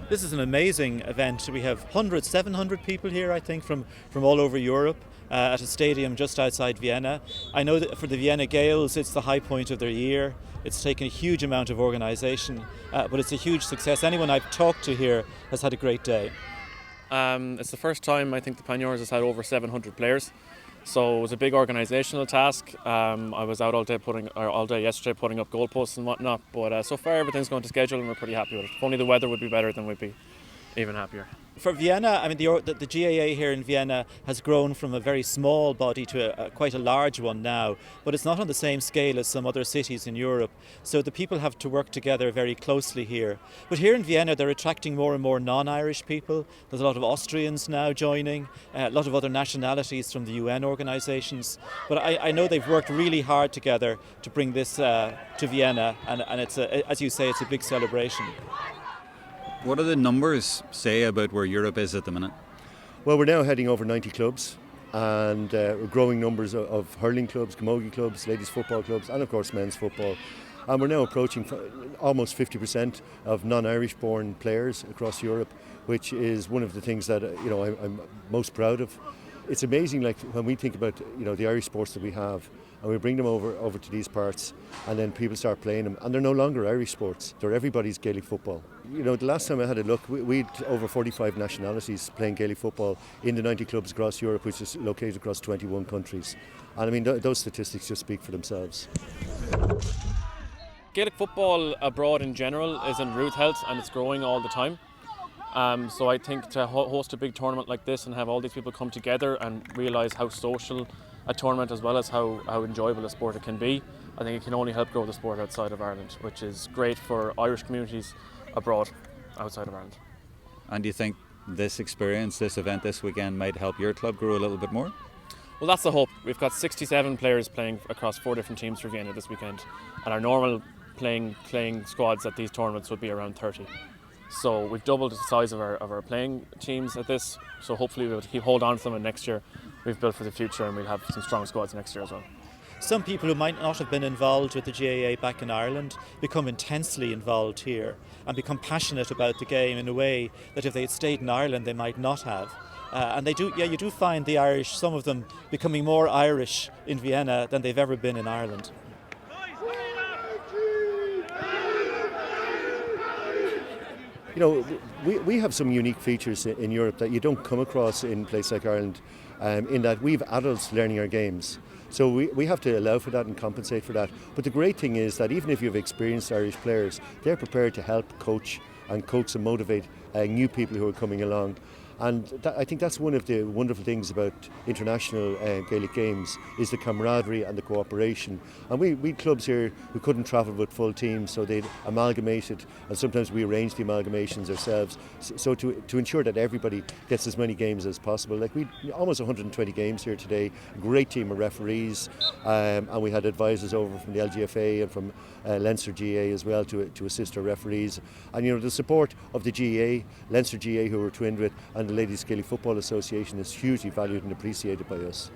This is an amazing event. We have 700 people here, I think, from all over Europe at a stadium just outside Vienna. I know that for the Vienna Gales, it's the high point of their year. It's taken a huge amount of organisation, but it's a huge success. Anyone I've talked to here has had a great day. It's the first time I think the Panniers has had over 700 players. So it was a big organisational task. I was out all day yesterday putting up goalposts and whatnot. But so far everything's going to schedule and we're pretty happy with it. If only the weather would be better, then we'd be even happier. For Vienna, I mean, the GAA here in Vienna has grown from a very small body to quite a large one now, but it's not on the same scale as some other cities in Europe. So the people have to work together very closely here. But here in Vienna, they're attracting more and more non-Irish people. There's a lot of Austrians now joining, a lot of other nationalities from the UN organisations. But I know they've worked really hard together to bring this to Vienna, and it's as you say, it's a big celebration. What do the numbers say about where Europe is at the minute? Well, we're now heading over 90 clubs and growing numbers of hurling clubs, camogie clubs, ladies football clubs and of course men's football. And we're now approaching almost 50% of non-Irish born players across Europe, which is one of the things that I'm most proud of. It's amazing, like when we think about the Irish sports that we have, and we bring them over to these parts, and then people start playing them, and they're no longer Irish sports. They're everybody's Gaelic football. The last time I had a look, we'd over 45 nationalities playing Gaelic football in the 90 clubs across Europe, which is located across 21 countries. And I mean, those statistics just speak for themselves. Gaelic football abroad in general is in root health and it's growing all the time. So I think to host a big tournament like this and have all these people come together and realise how social a tournament as well as how enjoyable a sport it can be, I think it can only help grow the sport outside of Ireland, which is great for Irish communities abroad, outside of Ireland. And do you think this experience, this event this weekend might help your club grow a little bit more? Well, that's the hope. We've got 67 players playing across 4 different teams for Vienna this weekend, and our normal playing squads at these tournaments would be around 30. So we've doubled the size of our playing teams at this, so hopefully we'll hold on to them, and next year we've built for the future and we'll have some strong squads next year as well. Some people who might not have been involved with the GAA back in Ireland become intensely involved here and become passionate about the game in a way that if they had stayed in Ireland they might not have. And you do find the Irish, some of them, becoming more Irish in Vienna than they've ever been in Ireland. We have some unique features in Europe that you don't come across in a place like Ireland, in that we have adults learning our games. So we have to allow for that and compensate for that. But the great thing is that even if you have experienced Irish players, they're prepared to help coach and coax and motivate new people who are coming along. And I think that's one of the wonderful things about international Gaelic games is the camaraderie and the cooperation. And we clubs here who couldn't travel with full teams, so they'd amalgamated, and sometimes we arrange the amalgamations ourselves, so to ensure that everybody gets as many games as possible. Like we almost 120 games here today, a great team of referees, and we had advisors over from the LGFA and from Leinster GAA as well to assist our referees. And the support of the GAA, Leinster GAA, who we're twinned with, and the Ladies Gaelic Football Association is hugely valued and appreciated by us.